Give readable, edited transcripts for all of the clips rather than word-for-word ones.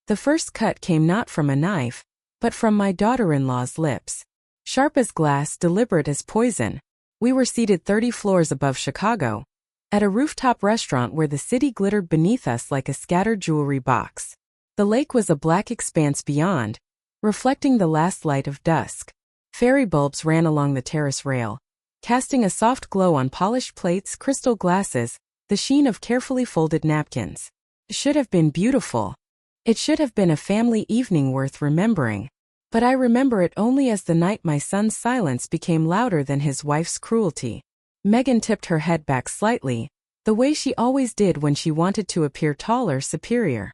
The first cut came not from a knife, but from my daughter-in-law's lips. Sharp as glass, deliberate as poison. We were seated 30 floors above Chicago, at a rooftop restaurant where the city glittered beneath us like a scattered jewelry box. The lake was a black expanse beyond, reflecting the last light of dusk. Fairy bulbs ran along the terrace rail, casting a soft glow on polished plates, crystal glasses, the sheen of carefully folded napkins. It should have been beautiful. It should have been a family evening worth remembering. But I remember it only as the night my son's silence became louder than his wife's cruelty. Megan tipped her head back slightly, the way she always did when she wanted to appear taller, superior.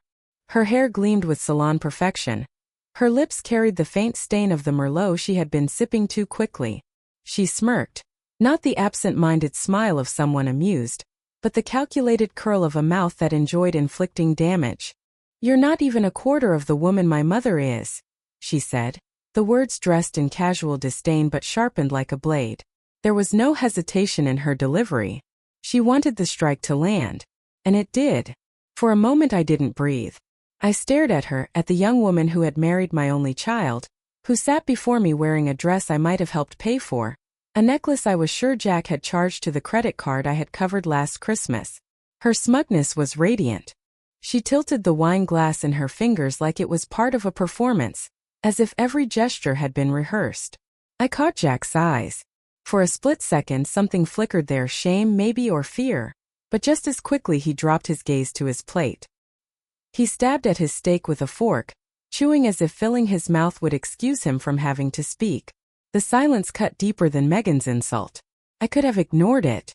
Her hair gleamed with salon perfection. Her lips carried the faint stain of the Merlot she had been sipping too quickly. She smirked, not the absent-minded smile of someone amused, but the calculated curl of a mouth that enjoyed inflicting damage. "You're not even a quarter of the woman my mother is," she said, the words dressed in casual disdain but sharpened like a blade. There was no hesitation in her delivery. She wanted the strike to land. And it did. For a moment I didn't breathe. I stared at her, at the young woman who had married my only child, who sat before me wearing a dress I might have helped pay for, a necklace I was sure Jack had charged to the credit card I had covered last Christmas. Her smugness was radiant. She tilted the wine glass in her fingers like it was part of a performance, as if every gesture had been rehearsed. I caught Jack's eyes. For a split second something flickered there, shame maybe or fear, but just as quickly he dropped his gaze to his plate. He stabbed at his steak with a fork, chewing as if filling his mouth would excuse him from having to speak. The silence cut deeper than Megan's insult. I could have ignored it.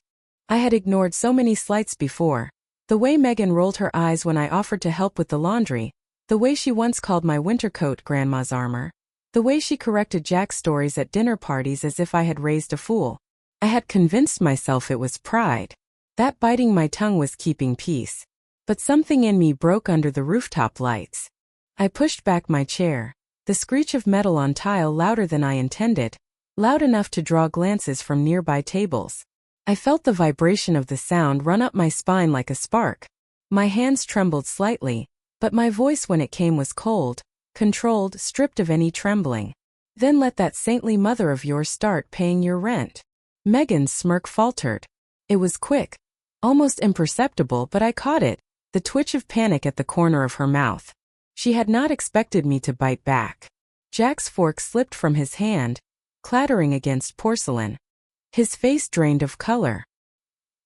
I had ignored so many slights before. The way Megan rolled her eyes when I offered to help with the laundry, the way she once called my winter coat grandma's armor, the way she corrected Jack's stories at dinner parties as if I had raised a fool. I had convinced myself it was pride. That biting my tongue was keeping peace. But something in me broke under the rooftop lights. I pushed back my chair, the screech of metal on tile louder than I intended, loud enough to draw glances from nearby tables. I felt the vibration of the sound run up my spine like a spark. My hands trembled slightly, but my voice when it came was cold, controlled, stripped of any trembling. "Then let that saintly mother of yours start paying your rent." Megan's smirk faltered. It was quick, almost imperceptible, but I caught it, the twitch of panic at the corner of her mouth. She had not expected me to bite back. Jack's fork slipped from his hand, clattering against porcelain. His face drained of color.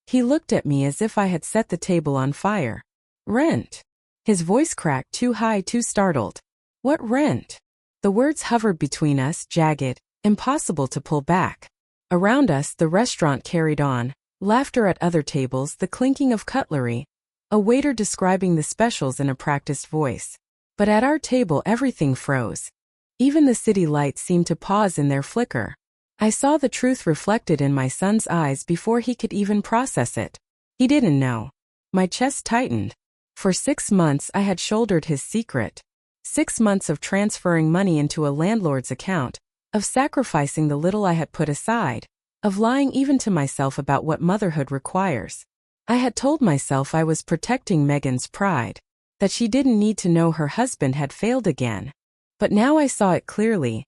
He looked at me as if I had set the table on fire. "Rent." His voice cracked, too high, too startled. "What rent?" The words hovered between us, jagged, impossible to pull back. Around us, the restaurant carried on, laughter at other tables, the clinking of cutlery, a waiter describing the specials in a practiced voice. But at our table everything froze. Even the city lights seemed to pause in their flicker. I saw the truth reflected in my son's eyes before he could even process it. He didn't know. My chest tightened. For 6 months I had shouldered his secret. 6 months of transferring money into a landlord's account, of sacrificing the little I had put aside, of lying even to myself about what motherhood requires. I had told myself I was protecting Megan's pride, that she didn't need to know her husband had failed again. But now I saw it clearly.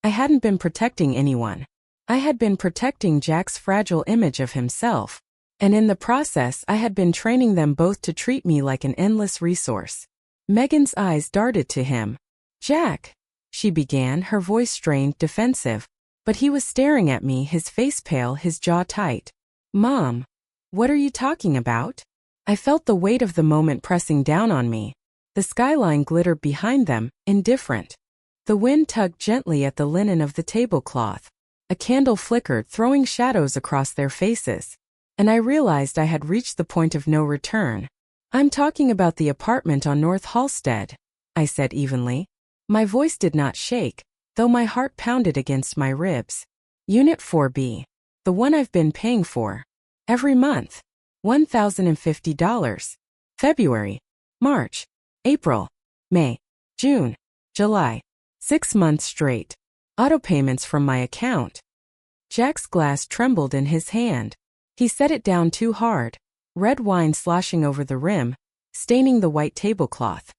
I hadn't been protecting anyone. I had been protecting Jack's fragile image of himself. And in the process I had been training them both to treat me like an endless resource. Megan's eyes darted to him. "Jack," she began, her voice strained, defensive. But he was staring at me, his face pale, his jaw tight. "Mom, what are you talking about?" I felt the weight of the moment pressing down on me. The skyline glittered behind them, indifferent. The wind tugged gently at the linen of the tablecloth. A candle flickered, throwing shadows across their faces. And I realized I had reached the point of no return. "I'm talking about the apartment on North Halsted," I said evenly. My voice did not shake, though my heart pounded against my ribs. "Unit 4B. The one I've been paying for. Every month. $1,050. February. March. April. May. June. July. 6 months straight. Auto payments from my account." Jack's glass trembled in his hand. He set it down too hard, red wine sloshing over the rim, staining the white tablecloth.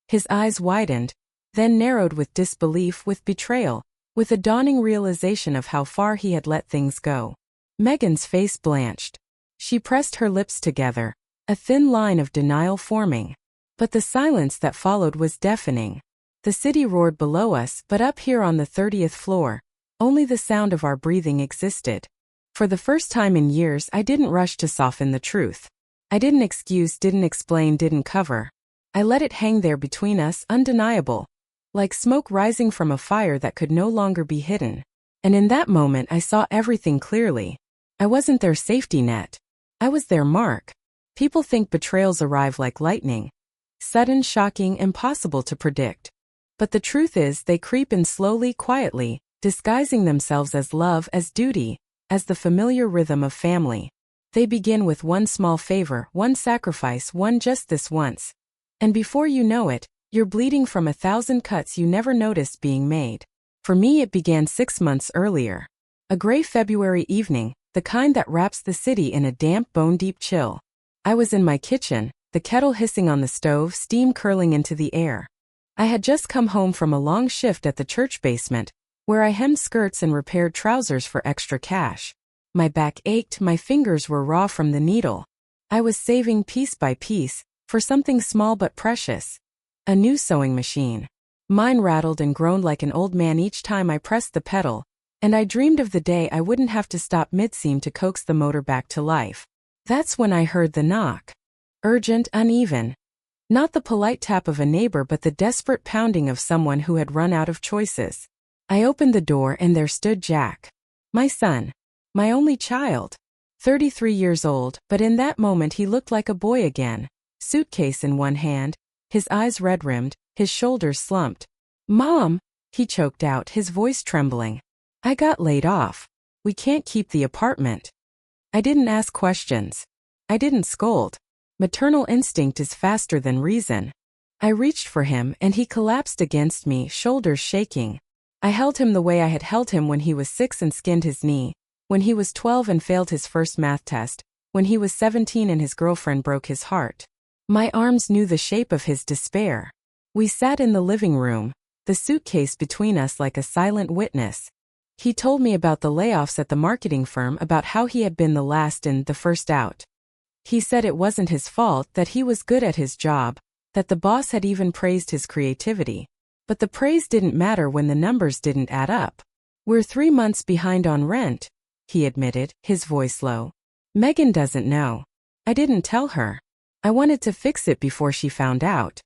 His eyes widened, then narrowed with disbelief, with betrayal, with a dawning realization of how far he had let things go. Megan's face blanched. She pressed her lips together, a thin line of denial forming. But the silence that followed was deafening. The city roared below us, but up here on the 30th floor, only the sound of our breathing existed. For the first time in years, I didn't rush to soften the truth. I didn't excuse, didn't explain, didn't cover. I let it hang there between us, undeniable, like smoke rising from a fire that could no longer be hidden. And in that moment I saw everything clearly. I wasn't their safety net. I was their mark. People think betrayals arrive like lightning. Sudden, shocking, impossible to predict. But the truth is they creep in slowly, quietly, disguising themselves as love, as duty, as the familiar rhythm of family. They begin with one small favor, one sacrifice, one just this once. And before you know it, you're bleeding from 1,000 cuts you never noticed being made. For me it began 6 months earlier. A gray February evening, the kind that wraps the city in a damp, bone-deep chill. I was in my kitchen, the kettle hissing on the stove, steam curling into the air. I had just come home from a long shift at the church basement, where I hemmed skirts and repaired trousers for extra cash. My back ached, my fingers were raw from the needle. I was saving piece by piece, for something small but precious. A new sewing machine. Mine rattled and groaned like an old man each time I pressed the pedal, and I dreamed of the day I wouldn't have to stop mid-seam to coax the motor back to life. That's when I heard the knock. Urgent, uneven. Not the polite tap of a neighbor but the desperate pounding of someone who had run out of choices. I opened the door and there stood Jack. My son. My only child. 33 years old, but in that moment he looked like a boy again. Suitcase in one hand, his eyes red-rimmed, his shoulders slumped. "Mom," he choked out, his voice trembling. "I got laid off. We can't keep the apartment." I didn't ask questions. I didn't scold. Maternal instinct is faster than reason. I reached for him and he collapsed against me, shoulders shaking. I held him the way I had held him when he was 6 and skinned his knee, when he was 12 and failed his first math test, when he was 17 and his girlfriend broke his heart. My arms knew the shape of his despair. We sat in the living room, the suitcase between us like a silent witness. He told me about the layoffs at the marketing firm, about how he had been the last in, the first out. He said it wasn't his fault, that he was good at his job, that the boss had even praised his creativity. But the praise didn't matter when the numbers didn't add up. "We're 3 months behind on rent," he admitted, his voice low. "Megan doesn't know. I didn't tell her. I wanted to fix it before she found out."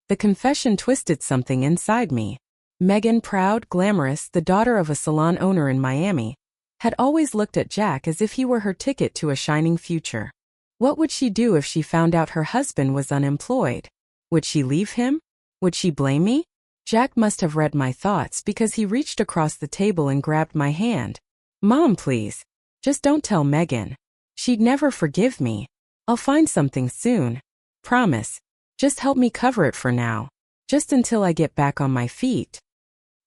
The confession twisted something inside me. Megan, proud, glamorous, the daughter of a salon owner in Miami, had always looked at Jack as if he were her ticket to a shining future. What would she do if she found out her husband was unemployed? Would she leave him? Would she blame me? Jack must have read my thoughts because he reached across the table and grabbed my hand. "Mom, please. Just don't tell Megan. She'd never forgive me. I'll find something soon. Promise. Just help me cover it for now. Just until I get back on my feet."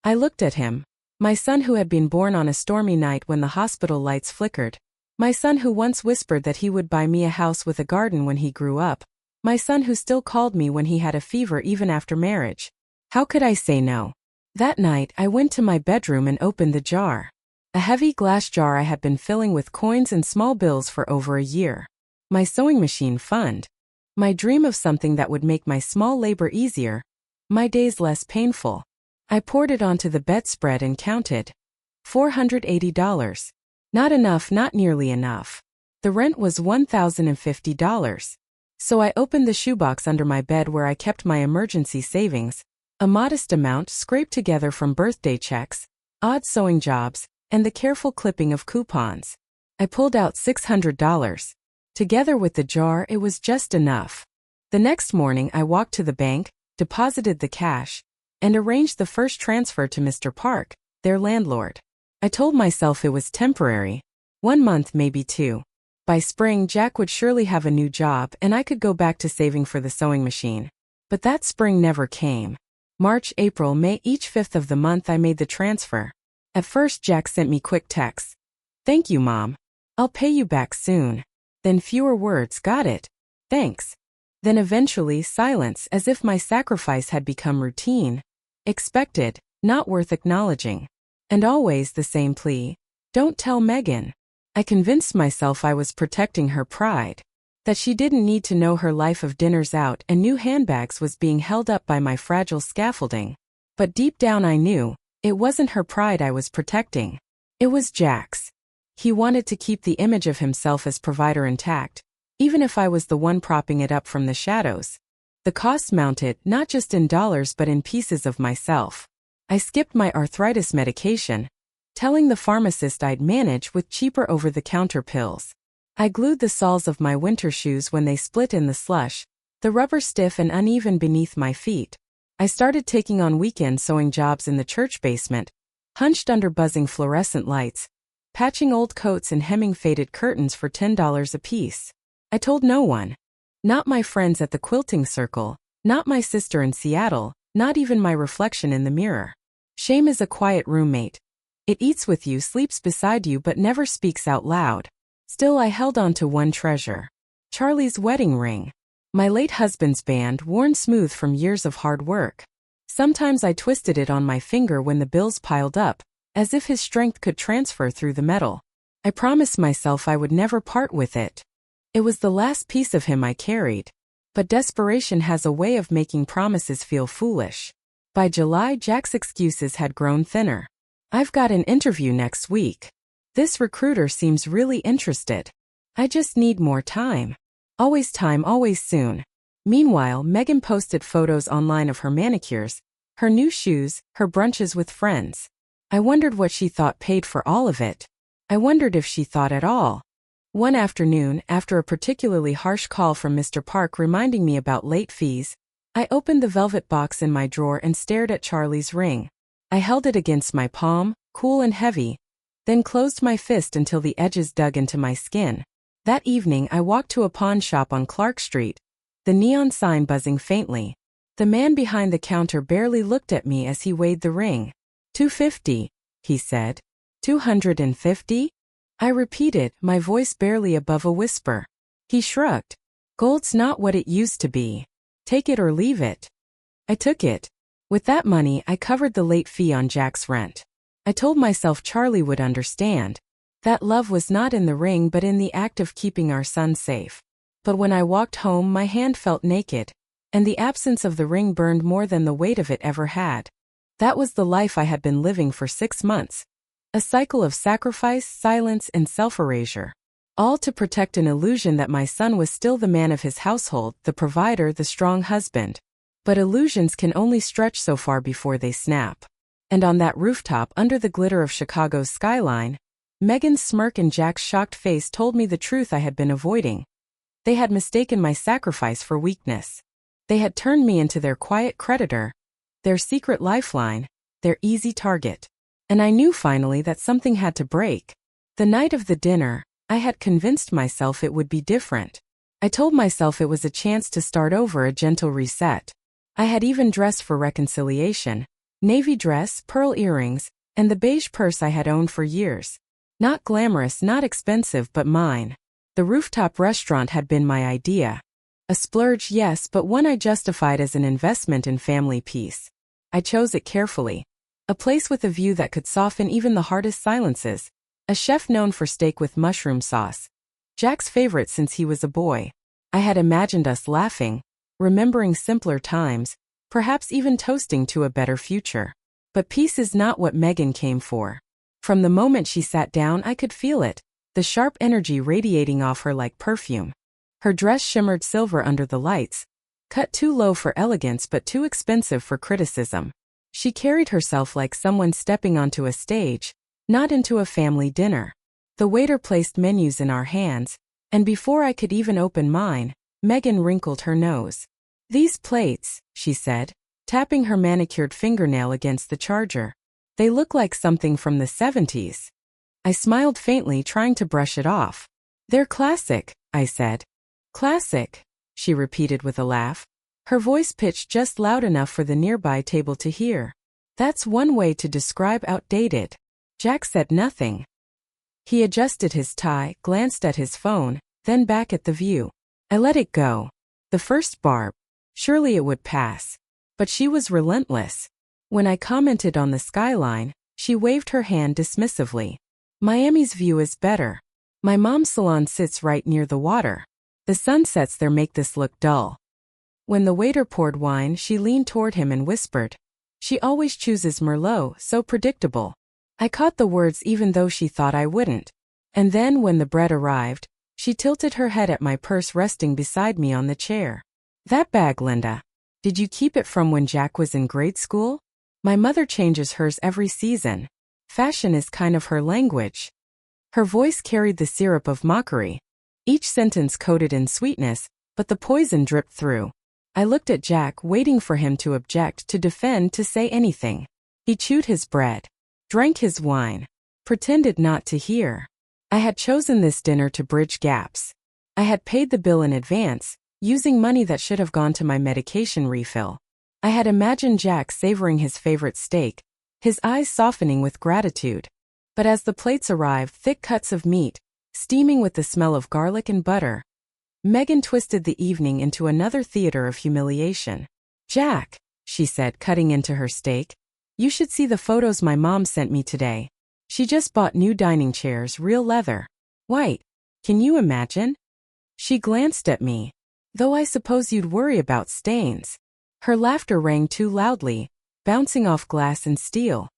I looked at him. My son who had been born on a stormy night when the hospital lights flickered. My son who once whispered that he would buy me a house with a garden when he grew up. My son who still called me when he had a fever even after marriage. How could I say no? That night I went to my bedroom and opened the jar. A heavy glass jar I had been filling with coins and small bills for over a year. My sewing machine fund. My dream of something that would make my small labor easier, my days less painful. I poured it onto the bedspread and counted. $480. Not enough, not nearly enough. The rent was $1,050. So I opened the shoebox under my bed where I kept my emergency savings, a modest amount scraped together from birthday checks, odd sewing jobs, and the careful clipping of coupons. I pulled out $600. Together with the jar, it was just enough. The next morning I walked to the bank, deposited the cash, and arranged the first transfer to Mr. Park, their landlord. I told myself it was temporary. 1 month, maybe 2. By spring, Jack would surely have a new job and I could go back to saving for the sewing machine. But that spring never came. March, April, May, each 5th of the month I made the transfer. At first Jack sent me quick texts. "Thank you, Mom. I'll pay you back soon." Then fewer words. "Got it. Thanks." Then eventually silence, as if my sacrifice had become routine. Expected, not worth acknowledging. And always the same plea. Don't tell Megan. I convinced myself I was protecting her pride. That she didn't need to know her life of dinners out and new handbags was being held up by my fragile scaffolding. But deep down I knew, it wasn't her pride I was protecting. It was Jack's. He wanted to keep the image of himself as provider intact, even if I was the one propping it up from the shadows. The costs mounted not just in dollars but in pieces of myself. I skipped my arthritis medication, telling the pharmacist I'd manage with cheaper over-the-counter pills. I glued the soles of my winter shoes when they split in the slush, the rubber stiff and uneven beneath my feet. I started taking on weekend sewing jobs in the church basement, hunched under buzzing fluorescent lights, patching old coats and hemming faded curtains for $10 apiece. I told no one. Not my friends at the quilting circle, not my sister in Seattle, not even my reflection in the mirror. Shame is a quiet roommate. It eats with you, sleeps beside you, but never speaks out loud. Still, I held on to one treasure. Charlie's wedding ring. My late husband's band, worn smooth from years of hard work. Sometimes I twisted it on my finger when the bills piled up, as if his strength could transfer through the metal. I promised myself I would never part with it. It was the last piece of him I carried. But desperation has a way of making promises feel foolish. By July, Jack's excuses had grown thinner. I've got an interview next week. This recruiter seems really interested. I just need more time. Always time, always soon. Meanwhile, Megan posted photos online of her manicures, her new shoes, her brunches with friends. I wondered what she thought paid for all of it. I wondered if she thought at all. One afternoon, after a particularly harsh call from Mr. Park reminding me about late fees, I opened the velvet box in my drawer and stared at Charlie's ring. I held it against my palm, cool and heavy, then closed my fist until the edges dug into my skin. That evening I walked to a pawn shop on Clark Street, the neon sign buzzing faintly. The man behind the counter barely looked at me as he weighed the ring. $250, he said. $250? I repeated, my voice barely above a whisper. He shrugged. Gold's not what it used to be. Take it or leave it. I took it. With that money, I covered the late fee on Jack's rent. I told myself Charlie would understand. That love was not in the ring but in the act of keeping our son safe. But when I walked home, my hand felt naked, and the absence of the ring burned more than the weight of it ever had. That was the life I had been living for 6 months. A cycle of sacrifice, silence, and self-erasure. All to protect an illusion that my son was still the man of his household, the provider, the strong husband. But illusions can only stretch so far before they snap. And on that rooftop, under the glitter of Chicago's skyline, Megan's smirk and Jack's shocked face told me the truth I had been avoiding. They had mistaken my sacrifice for weakness. They had turned me into their quiet creditor, their secret lifeline, their easy target. And I knew finally that something had to break. The night of the dinner, I had convinced myself it would be different. I told myself it was a chance to start over, a gentle reset. I had even dressed for reconciliation. Navy dress, pearl earrings, and the beige purse I had owned for years. Not glamorous, not expensive, but mine. The rooftop restaurant had been my idea. A splurge, yes, but one I justified as an investment in family peace. I chose it carefully. A place with a view that could soften even the hardest silences. A chef known for steak with mushroom sauce. Jack's favorite since he was a boy. I had imagined us laughing, remembering simpler times, perhaps even toasting to a better future. But peace is not what Megan came for. From the moment she sat down, I could feel it, the sharp energy radiating off her like perfume. Her dress shimmered silver under the lights, cut too low for elegance but too expensive for criticism. She carried herself like someone stepping onto a stage, not into a family dinner. The waiter placed menus in our hands, and before I could even open mine, Megan wrinkled her nose. "These plates," she said, tapping her manicured fingernail against the charger. "They look like something from the 70s. I smiled faintly, trying to brush it off. "They're classic," I said. "Classic," she repeated with a laugh, her voice pitched just loud enough for the nearby table to hear. "That's one way to describe outdated." Jack said nothing. He adjusted his tie, glanced at his phone, then back at the view. I let it go. The first barb. Surely it would pass. But she was relentless. When I commented on the skyline, she waved her hand dismissively. Miami's view is better. My mom's salon sits right near the water. The sunsets there make this look dull. When the waiter poured wine, she leaned toward him and whispered, "She always chooses Merlot, so predictable." I caught the words even though she thought I wouldn't. And then when the bread arrived, she tilted her head at my purse resting beside me on the chair. "That bag, Linda. Did you keep it from when Jack was in grade school? My mother changes hers every season. Fashion is kind of her language." Her voice carried the syrup of mockery. Each sentence coated in sweetness, but the poison dripped through. I looked at Jack, waiting for him to object, to defend, to say anything. He chewed his bread, drank his wine, pretended not to hear. I had chosen this dinner to bridge gaps. I had paid the bill in advance, using money that should have gone to my medication refill. I had imagined Jack savoring his favorite steak, his eyes softening with gratitude. But as the plates arrived, thick cuts of meat, steaming with the smell of garlic and butter, Megan twisted the evening into another theater of humiliation. "Jack," she said, cutting into her steak, "you should see the photos my mom sent me today. She just bought new dining chairs, real leather. White. Can you imagine?" She glanced at me. "Though I suppose you'd worry about stains." Her laughter rang too loudly, bouncing off glass and steel.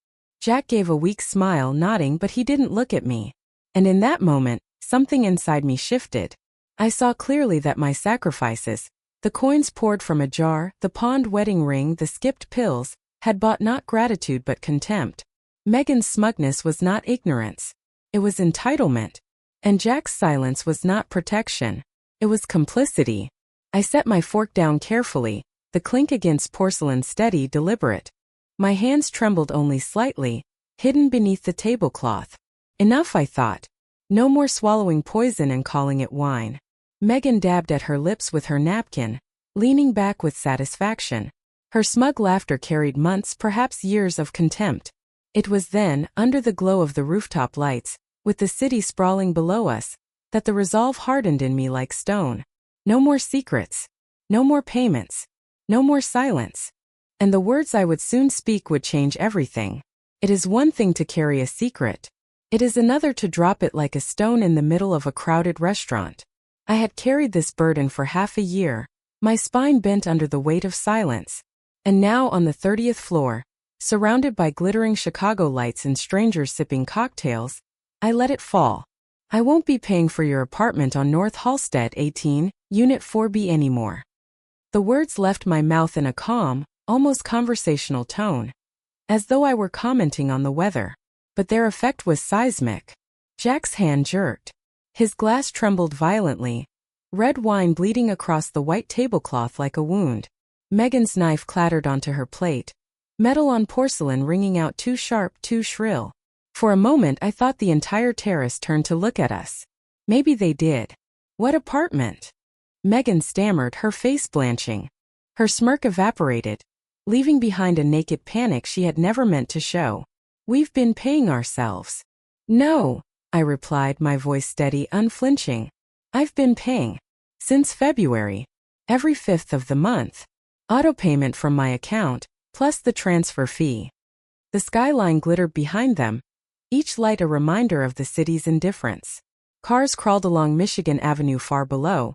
Jack gave a weak smile, nodding, but he didn't look at me. And in that moment, something inside me shifted. I saw clearly that my sacrifices, the coins poured from a jar, the pawned wedding ring, the skipped pills, had bought not gratitude but contempt. Megan's smugness was not ignorance. It was entitlement. And Jack's silence was not protection. It was complicity. I set my fork down carefully, the clink against porcelain steady, deliberate. My hands trembled only slightly, hidden beneath the tablecloth. Enough, I thought. No more swallowing poison and calling it wine. Megan dabbed at her lips with her napkin, leaning back with satisfaction. Her smug laughter carried months, perhaps years of contempt. It was then, under the glow of the rooftop lights, with the city sprawling below us, that the resolve hardened in me like stone. No more secrets. No more payments. No more silence. And the words I would soon speak would change everything. It is one thing to carry a secret. It is another to drop it like a stone in the middle of a crowded restaurant. I had carried this burden for half a year, my spine bent under the weight of silence. And now on the 30th floor, surrounded by glittering Chicago lights and strangers sipping cocktails, I let it fall. "I won't be paying for your apartment on North Halsted 18, Unit 4B anymore." The words left my mouth in a calm, almost conversational tone, as though I were commenting on the weather. But their effect was seismic. Jack's hand jerked. His glass trembled violently, red wine bleeding across the white tablecloth like a wound. Megan's knife clattered onto her plate, metal on porcelain ringing out too sharp, too shrill. For a moment I thought the entire terrace turned to look at us. Maybe they did. "What apartment?" Megan stammered, her face blanching. Her smirk evaporated, leaving behind a naked panic she had never meant to show. "We've been paying ourselves." "No," I replied, my voice steady, unflinching. "I've been paying. Since February. Every 5th of the month. Auto payment from my account, plus the transfer fee." The skyline glittered behind them, each light a reminder of the city's indifference. Cars crawled along Michigan Avenue far below.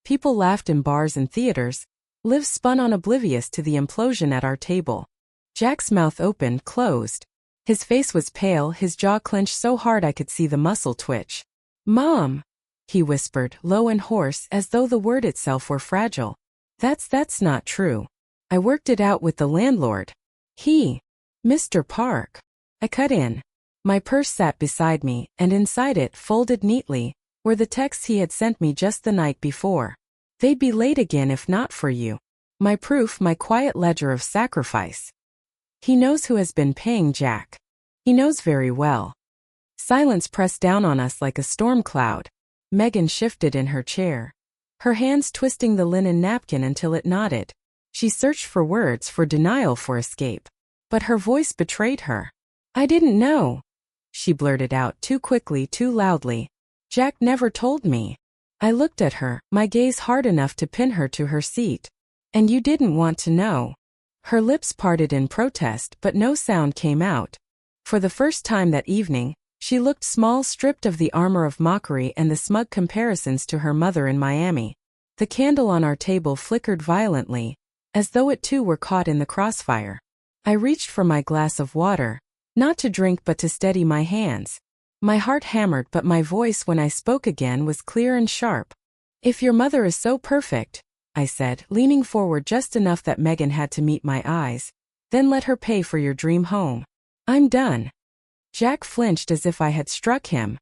People laughed in bars and theaters. Lives spun on oblivious to the implosion at our table. Jack's mouth opened, closed. His face was pale, his jaw clenched so hard I could see the muscle twitch. "Mom," he whispered, low and hoarse, as though the word itself were fragile. That's not true. I worked it out with the landlord. Mr. Park." I cut in. My purse sat beside me, and inside it, folded neatly, were the texts he had sent me just the night before. "They'd be late again if not for you. My proof, my quiet ledger of sacrifice." He knows who has been paying Jack. He knows very well. Silence pressed down on us like a storm cloud. Megan shifted in her chair, her hands twisting the linen napkin until it knotted. She searched for words, for denial, for escape. But her voice betrayed her. "I didn't know," she blurted out, too quickly, too loudly. "Jack never told me." I looked at her, my gaze hard enough to pin her to her seat. And you didn't want to know. Her lips parted in protest, but no sound came out. For the first time that evening, she looked small, stripped of the armor of mockery and the smug comparisons to her mother in Miami. The candle on our table flickered violently, as though it too were caught in the crossfire. I reached for my glass of water, not to drink but to steady my hands. My heart hammered, but my voice when I spoke again was clear and sharp. If your mother is so perfect, I said, leaning forward just enough that Megan had to meet my eyes, then let her pay for your dream home. I'm done. Jack flinched as if I had struck him.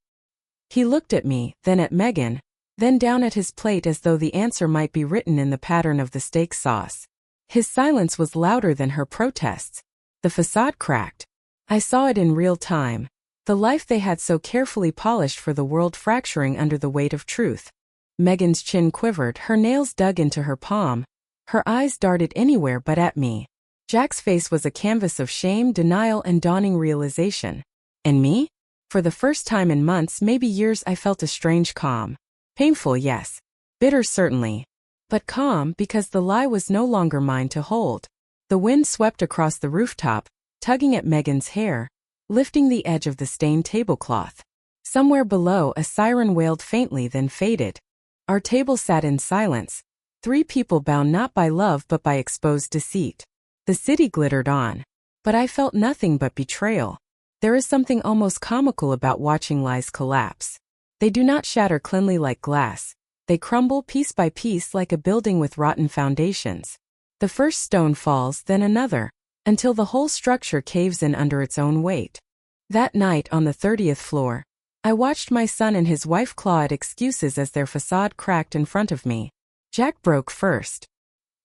He looked at me, then at Megan, then down at his plate as though the answer might be written in the pattern of the steak sauce. His silence was louder than her protests. The facade cracked. I saw it in real time. The life they had so carefully polished for the world fracturing under the weight of truth. Megan's chin quivered, her nails dug into her palm. Her eyes darted anywhere but at me. Jack's face was a canvas of shame, denial, and dawning realization. And me? For the first time in months, maybe years, I felt a strange calm. Painful, yes. Bitter, certainly. But calm because the lie was no longer mine to hold. The wind swept across the rooftop, tugging at Megan's hair, lifting the edge of the stained tablecloth. Somewhere below, a siren wailed faintly, then faded. Our table sat in silence, 3 people bound not by love but by exposed deceit. The city glittered on, but I felt nothing but betrayal. There is something almost comical about watching lies collapse. They do not shatter cleanly like glass. They crumble piece by piece like a building with rotten foundations. The first stone falls, then another, until the whole structure caves in under its own weight. That night on the 30th floor, I watched my son and his wife claw at excuses as their facade cracked in front of me. Jack broke first.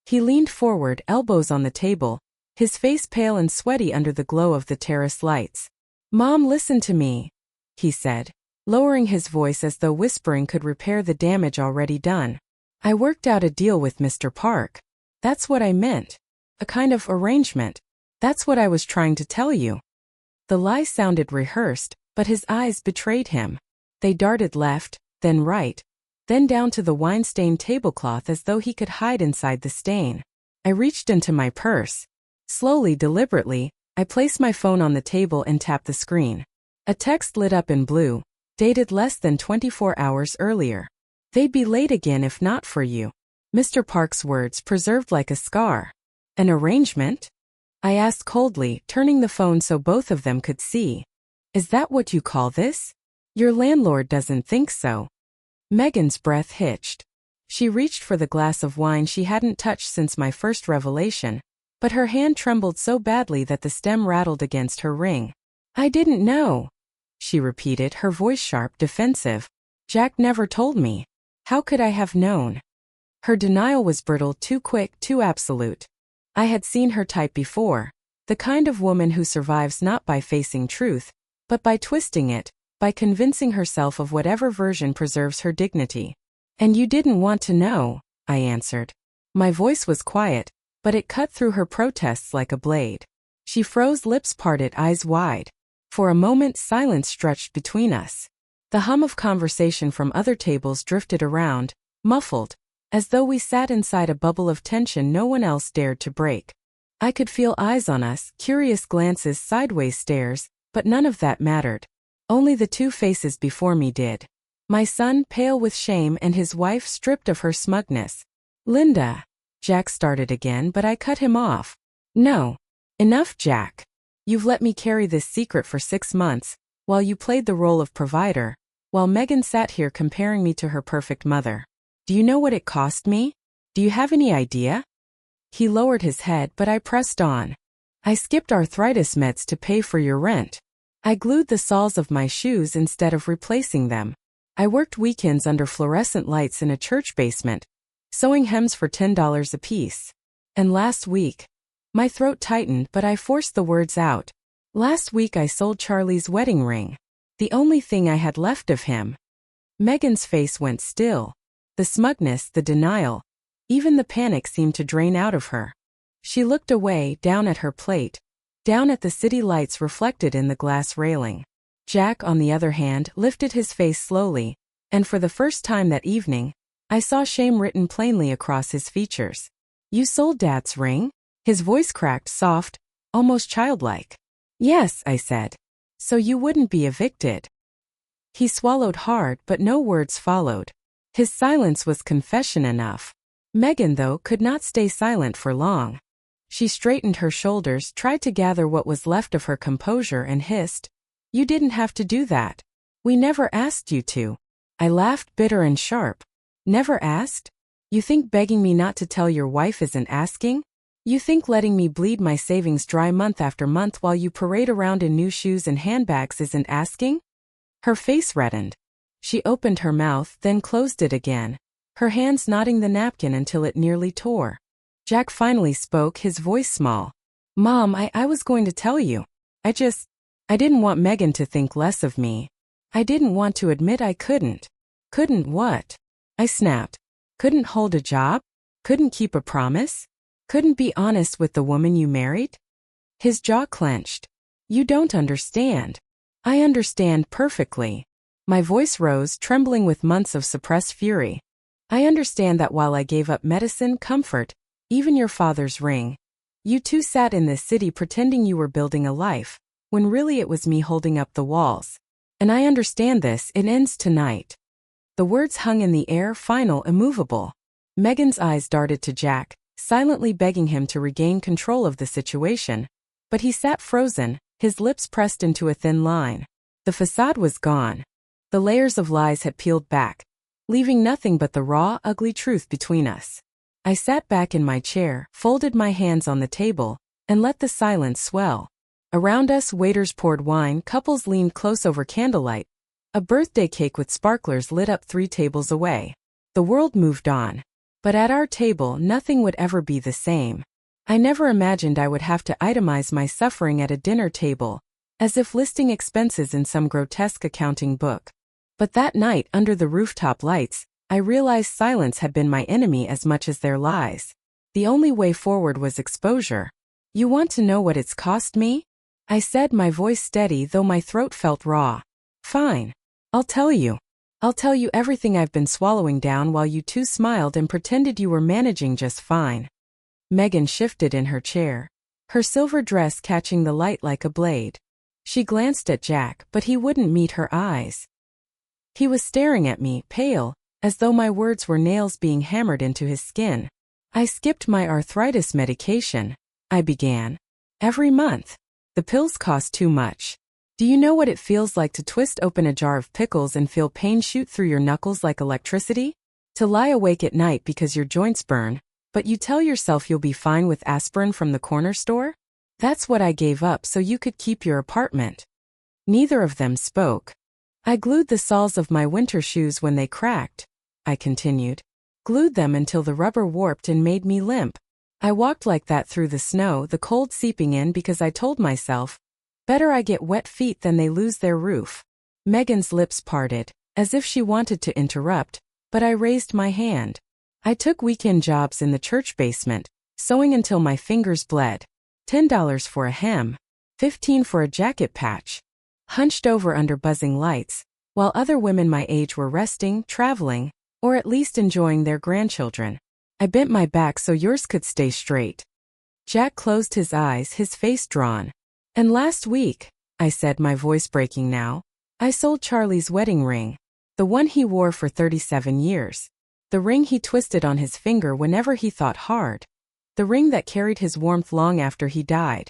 He leaned forward, elbows on the table, his face pale and sweaty under the glow of the terrace lights. "Mom, listen to me," he said, lowering his voice as though whispering could repair the damage already done. "I worked out a deal with Mr. Park. That's what I meant. A kind of arrangement. That's what I was trying to tell you." The lie sounded rehearsed, but his eyes betrayed him. They darted left, then right, then down to the wine-stained tablecloth as though he could hide inside the stain. I reached into my purse. Slowly, deliberately, I placed my phone on the table and tapped the screen. A text lit up in blue, dated less than 24 hours earlier. "They'd be late again if not for you." Mr. Park's words preserved like a scar. "An arrangement?" I asked coldly, turning the phone so both of them could see. "Is that what you call this? Your landlord doesn't think so." Megan's breath hitched. She reached for the glass of wine she hadn't touched since my first revelation, but her hand trembled so badly that the stem rattled against her ring. "I didn't know," she repeated, her voice sharp, defensive. "Jack never told me. How could I have known?" Her denial was brittle, too quick, too absolute. I had seen her type before, the kind of woman who survives not by facing truth, but by twisting it, by convincing herself of whatever version preserves her dignity. "And you didn't want to know," I answered. My voice was quiet, but it cut through her protests like a blade. She froze, lips parted, eyes wide. For a moment, silence stretched between us. The hum of conversation from other tables drifted around, muffled, as though we sat inside a bubble of tension no one else dared to break. I could feel eyes on us, curious glances, sideways stares, but none of that mattered. Only the 2 faces before me did. My son, pale with shame, and his wife, stripped of her smugness. "Linda," Jack started again, but I cut him off. "No. Enough, Jack. You've let me carry this secret for 6 months, while you played the role of provider, while Megan sat here comparing me to her perfect mother. Do you know what it cost me? Do you have any idea?" He lowered his head, but I pressed on. "I skipped arthritis meds to pay for your rent. I glued the soles of my shoes instead of replacing them. I worked weekends under fluorescent lights in a church basement, sewing hems for $10 apiece. And last week," my throat tightened, but I forced the words out. "Last week I sold Charlie's wedding ring. The only thing I had left of him." Megan's face went still. The smugness, the denial, even the panic seemed to drain out of her. She looked away, down at her plate, down at the city lights reflected in the glass railing. Jack, on the other hand, lifted his face slowly, And for the first time that evening, I saw shame written plainly across his features. You sold Dad's ring? His voice cracked, soft, almost childlike. Yes, I said. So you wouldn't be evicted. He swallowed hard, but no words followed. His silence was confession enough. Megan, though, could not stay silent for long. She straightened her shoulders, tried to gather what was left of her composure, and hissed, You didn't have to do that. We never asked you to. I laughed, bitter and sharp. Never asked? You think begging me not to tell your wife isn't asking? You think letting me bleed my savings dry month after month while you parade around in new shoes and handbags isn't asking? Her face reddened. She opened her mouth, then closed it again, her hands knotting the napkin until it nearly tore. Jack finally spoke, his voice small. Mom, I was going to tell you. I didn't want Megan to think less of me. I didn't want to admit I couldn't. Couldn't what? I snapped. Couldn't hold a job? Couldn't keep a promise? Couldn't be honest with the woman you married? His jaw clenched. You don't understand. I understand perfectly. My voice rose, trembling with months of suppressed fury. I understand that while I gave up medicine, comfort, even your father's ring, you two sat in this city pretending you were building a life, when really it was me holding up the walls. And I understand this, it ends tonight. The words hung in the air, final, immovable. Megan's eyes darted to Jack, silently begging him to regain control of the situation. But he sat frozen, his lips pressed into a thin line. The facade was gone. The layers of lies had peeled back, leaving nothing but the raw, ugly truth between us. I sat back in my chair, folded my hands on the table, and let the silence swell. Around us, waiters poured wine, couples leaned close over candlelight. A birthday cake with sparklers lit up 3 tables away. The world moved on. But at our table, nothing would ever be the same. I never imagined I would have to itemize my suffering at a dinner table, as if listing expenses in some grotesque accounting book. But that night, under the rooftop lights, I realized silence had been my enemy as much as their lies. The only way forward was exposure. You want to know what it's cost me? I said, my voice steady though my throat felt raw. Fine. I'll tell you. I'll tell you everything I've been swallowing down while you two smiled and pretended you were managing just fine. Megan shifted in her chair, her silver dress catching the light like a blade. She glanced at Jack, but he wouldn't meet her eyes. He was staring at me, pale, as though my words were nails being hammered into his skin. I skipped my arthritis medication, I began. Every month. The pills cost too much. Do you know what it feels like to twist open a jar of pickles and feel pain shoot through your knuckles like electricity? To lie awake at night because your joints burn, but you tell yourself you'll be fine with aspirin from the corner store? That's what I gave up so you could keep your apartment. Neither of them spoke. I glued the soles of my winter shoes when they cracked, I continued. Glued them until the rubber warped and made me limp. I walked like that through the snow, the cold seeping in because I told myself, better I get wet feet than they lose their roof. Megan's lips parted, as if she wanted to interrupt, but I raised my hand. I took weekend jobs in the church basement, sewing until my fingers bled. $10 for a hem, $15 for a jacket patch. Hunched over under buzzing lights, while other women my age were resting, traveling, or at least enjoying their grandchildren. I bent my back so yours could stay straight. Jack closed his eyes, his face drawn. And last week, I said, my voice breaking now, I sold Charlie's wedding ring. The one he wore for 37 years. The ring he twisted on his finger whenever he thought hard. The ring that carried his warmth long after he died.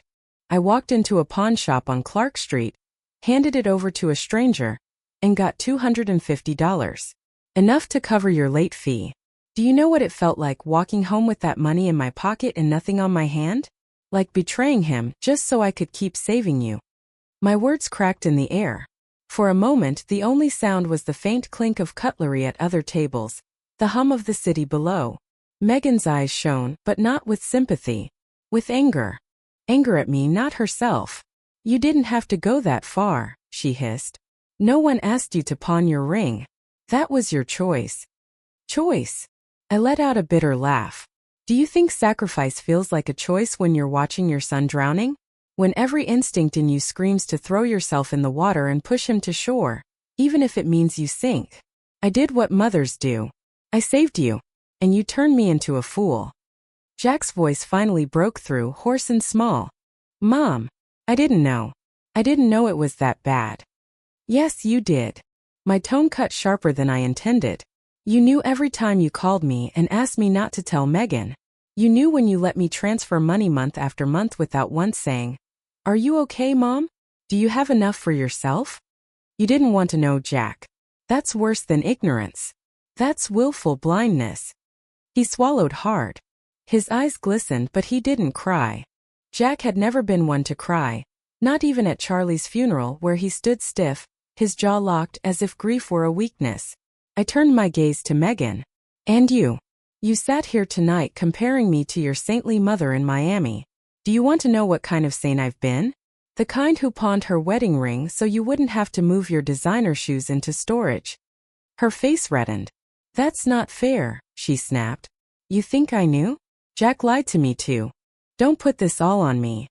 I walked into a pawn shop on Clark Street, handed it over to a stranger, and got $250. Enough to cover your late fee. Do you know what it felt like walking home with that money in my pocket and nothing on my hand? Like betraying him just so I could keep saving you. My words cracked in the air. For a moment, the only sound was the faint clink of cutlery at other tables, the hum of the city below. Megan's eyes shone, but not with sympathy. With anger. Anger at me, not herself. You didn't have to go that far, she hissed. No one asked you to pawn your ring. That was your choice. Choice. I let out a bitter laugh. Do you think sacrifice feels like a choice when you're watching your son drowning? When every instinct in you screams to throw yourself in the water and push him to shore, even if it means you sink? I did what mothers do. I saved you. And you turned me into a fool. Jack's voice finally broke through, hoarse and small. Mom, I didn't know. I didn't know it was that bad. Yes, you did. My tone cut sharper than I intended. You knew every time you called me and asked me not to tell Megan. You knew when you let me transfer money month after month without once saying, "Are you okay, Mom? Do you have enough for yourself?" You didn't want to know, Jack. That's worse than ignorance. That's willful blindness. He swallowed hard. His eyes glistened, but he didn't cry. Jack had never been one to cry, not even at Charlie's funeral, where he stood stiff, his jaw locked as if grief were a weakness. I turned my gaze to Megan. And you? You sat here tonight comparing me to your saintly mother in Miami. Do you want to know what kind of saint I've been? The kind who pawned her wedding ring so you wouldn't have to move your designer shoes into storage. Her face reddened. That's not fair, she snapped. You think I knew? Jack lied to me too. Don't put this all on me.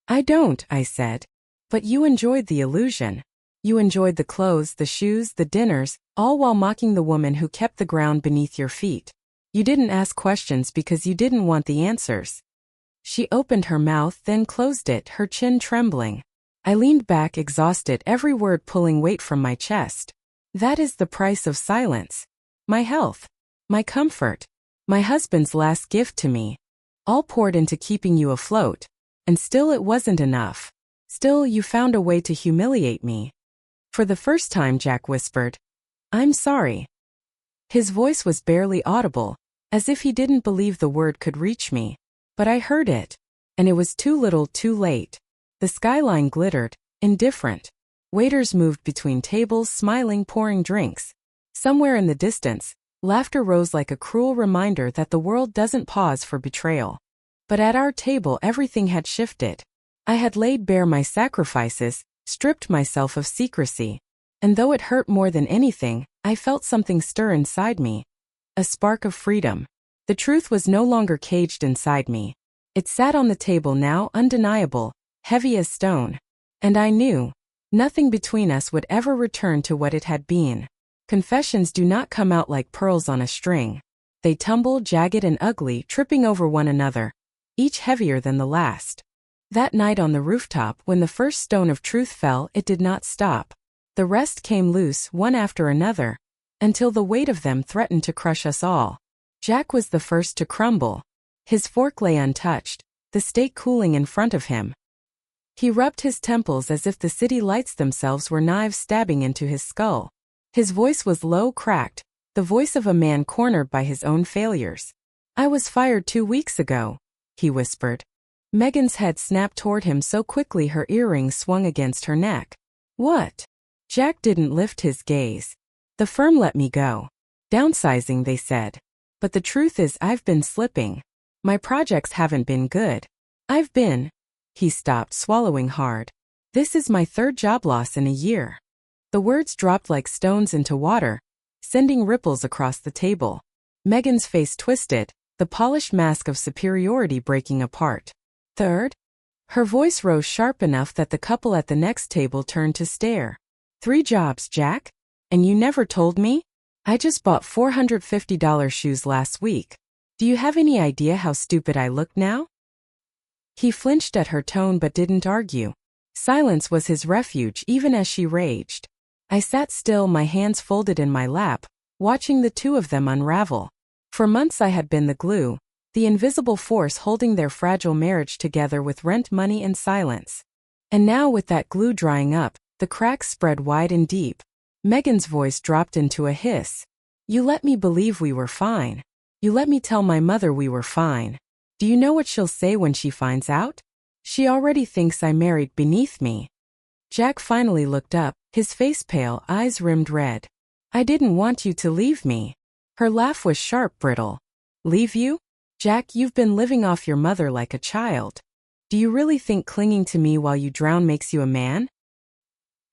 I don't, I said. But you enjoyed the illusion. You enjoyed the clothes, the shoes, the dinners, all while mocking the woman who kept the ground beneath your feet. You didn't ask questions because you didn't want the answers. She opened her mouth, then closed it, her chin trembling. I leaned back, exhausted, every word pulling weight from my chest. That is the price of silence. My health. My comfort. My husband's last gift to me. All poured into keeping you afloat. And still it wasn't enough. Still you found a way to humiliate me. For the first time, Jack whispered, "I'm sorry." His voice was barely audible, as if he didn't believe the word could reach me. But I heard it. And it was too little, too late. The skyline glittered, indifferent. Waiters moved between tables, smiling, pouring drinks. Somewhere in the distance, laughter rose like a cruel reminder that the world doesn't pause for betrayal. But at our table everything had shifted. I had laid bare my sacrifices, stripped myself of secrecy. And though it hurt more than anything, I felt something stir inside me. A spark of freedom. The truth was no longer caged inside me. It sat on the table now, undeniable, heavy as stone. And I knew nothing between us would ever return to what it had been. Confessions do not come out like pearls on a string. They tumble, jagged and ugly, tripping over one another, each heavier than the last. That night on the rooftop, when the first stone of truth fell, it did not stop. The rest came loose, one after another, until the weight of them threatened to crush us all. Jack was the first to crumble. His fork lay untouched, the steak cooling in front of him. He rubbed his temples as if the city lights themselves were knives stabbing into his skull. His voice was low, cracked, the voice of a man cornered by his own failures. "I was fired 2 weeks ago," he whispered. Megan's head snapped toward him so quickly her earring swung against her neck. "What?" Jack didn't lift his gaze. "The firm let me go. Downsizing, they said. But the truth is I've been slipping. My projects haven't been good. I've been..." He stopped, swallowing hard. "This is my 3rd job loss in a year." The words dropped like stones into water, sending ripples across the table. Megan's face twisted, the polished mask of superiority breaking apart. "3rd?" Her voice rose sharp enough that the couple at the next table turned to stare. "3 jobs, Jack? And you never told me? I just bought $450 shoes last week. Do you have any idea how stupid I look now?" He flinched at her tone but didn't argue. Silence was his refuge even as she raged. I sat still, my hands folded in my lap, watching the two of them unravel. For months I had been the glue, the invisible force holding their fragile marriage together with rent money and silence. And now, with that glue drying up, the cracks spread wide and deep. Megan's voice dropped into a hiss. "You let me believe we were fine. You let me tell my mother we were fine. Do you know what she'll say when she finds out? She already thinks I married beneath me." Jack finally looked up, his face pale, eyes rimmed red. "I didn't want you to leave me." Her laugh was sharp, brittle. "Leave you? Jack, you've been living off your mother like a child. Do you really think clinging to me while you drown makes you a man?"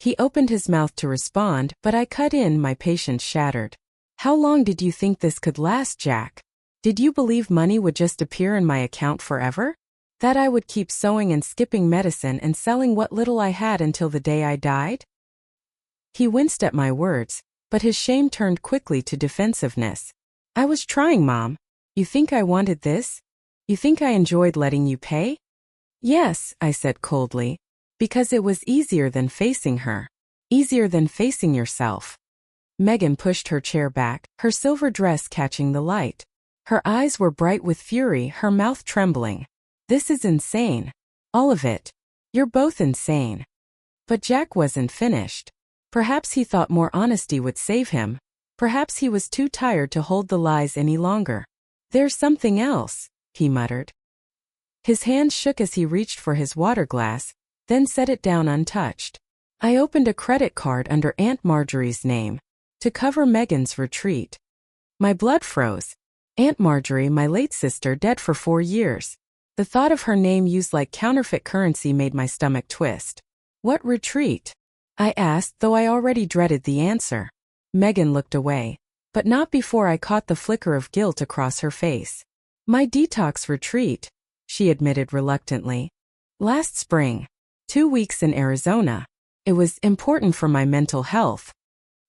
He opened his mouth to respond, but I cut in, my patience shattered. "How long did you think this could last, Jack? Did you believe money would just appear in my account forever? That I would keep sewing and skipping medicine and selling what little I had until the day I died?" He winced at my words, but his shame turned quickly to defensiveness. I was trying, Mom. You think I wanted this? You think I enjoyed letting you pay? Yes, I said coldly, because it was easier than facing her. Easier than facing yourself. Megan pushed her chair back, her silver dress catching the light. Her eyes were bright with fury, her mouth trembling. This is insane. All of it. You're both insane. But Jack wasn't finished. Perhaps he thought more honesty would save him. Perhaps he was too tired to hold the lies any longer. There's something else, he muttered. His hand shook as he reached for his water glass, then set it down untouched. I opened a credit card under Aunt Marjorie's name, to cover Megan's retreat. My blood froze. Aunt Marjorie, my late sister, dead for 4 years. The thought of her name used like counterfeit currency made my stomach twist. What retreat? I asked, though I already dreaded the answer. Megan looked away, but not before I caught the flicker of guilt across her face. My detox retreat, she admitted reluctantly. Last spring. 2 weeks in Arizona. It was important for my mental health.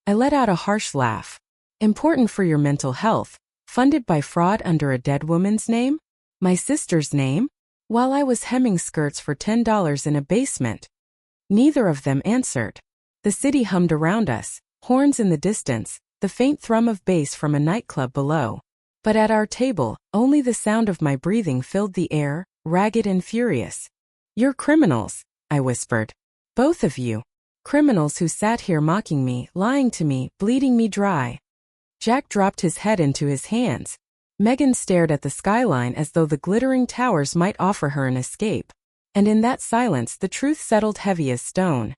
I let out a harsh laugh. Important for your mental health, funded by fraud under a dead woman's name? My sister's name? While I was hemming skirts for $10 in a basement. Neither of them answered. The city hummed around us, horns in the distance, the faint thrum of bass from a nightclub below. But at our table, only the sound of my breathing filled the air, ragged and furious. You're criminals, I whispered. Both of you. Criminals who sat here mocking me, lying to me, bleeding me dry. Jack dropped his head into his hands. Megan stared at the skyline as though the glittering towers might offer her an escape. And in that silence the truth settled heavy as stone.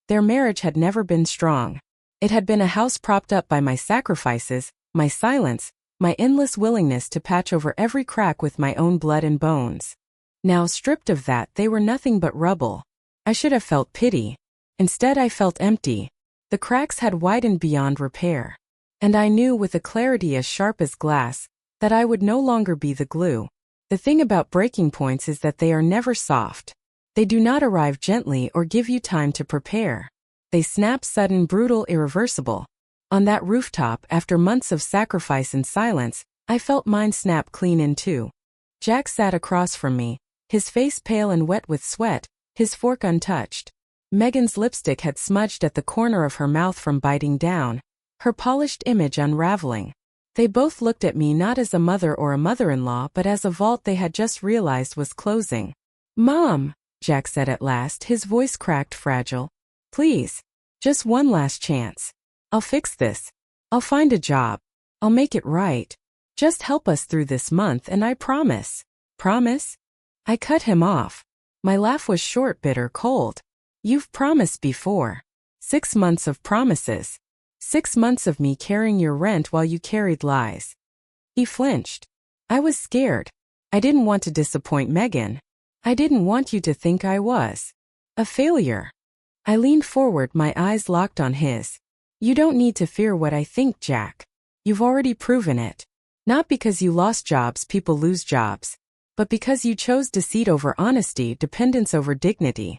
Their marriage had never been strong. It had been a house propped up by my sacrifices, my silence, my endless willingness to patch over every crack with my own blood and bones. Now, stripped of that, they were nothing but rubble. I should have felt pity. Instead, I felt empty. The cracks had widened beyond repair. And I knew with a clarity as sharp as glass that I would no longer be the glue. The thing about breaking points is that they are never soft. They do not arrive gently or give you time to prepare. They snap sudden, brutal, irreversible. On that rooftop, after months of sacrifice and silence, I felt mine snap clean in two. Jack sat across from me, his face pale and wet with sweat, his fork untouched. Megan's lipstick had smudged at the corner of her mouth from biting down, her polished image unraveling. They both looked at me not as a mother or a mother-in-law but as a vault they had just realized was closing. "Mom," Jack said at last, his voice cracked, fragile. "Please. Just one last chance. I'll fix this. I'll find a job. I'll make it right. Just help us through this month and I promise." "Promise?" I cut him off. My laugh was short, bitter, cold. "You've promised before. 6 months of promises. 6 months of me carrying your rent while you carried lies." He flinched. I was scared. I didn't want to disappoint Megan. I didn't want you to think I was a failure. I leaned forward, my eyes locked on his. "You don't need to fear what I think, Jack. You've already proven it. Not because you lost jobs, people lose jobs, but because you chose deceit over honesty, dependence over dignity."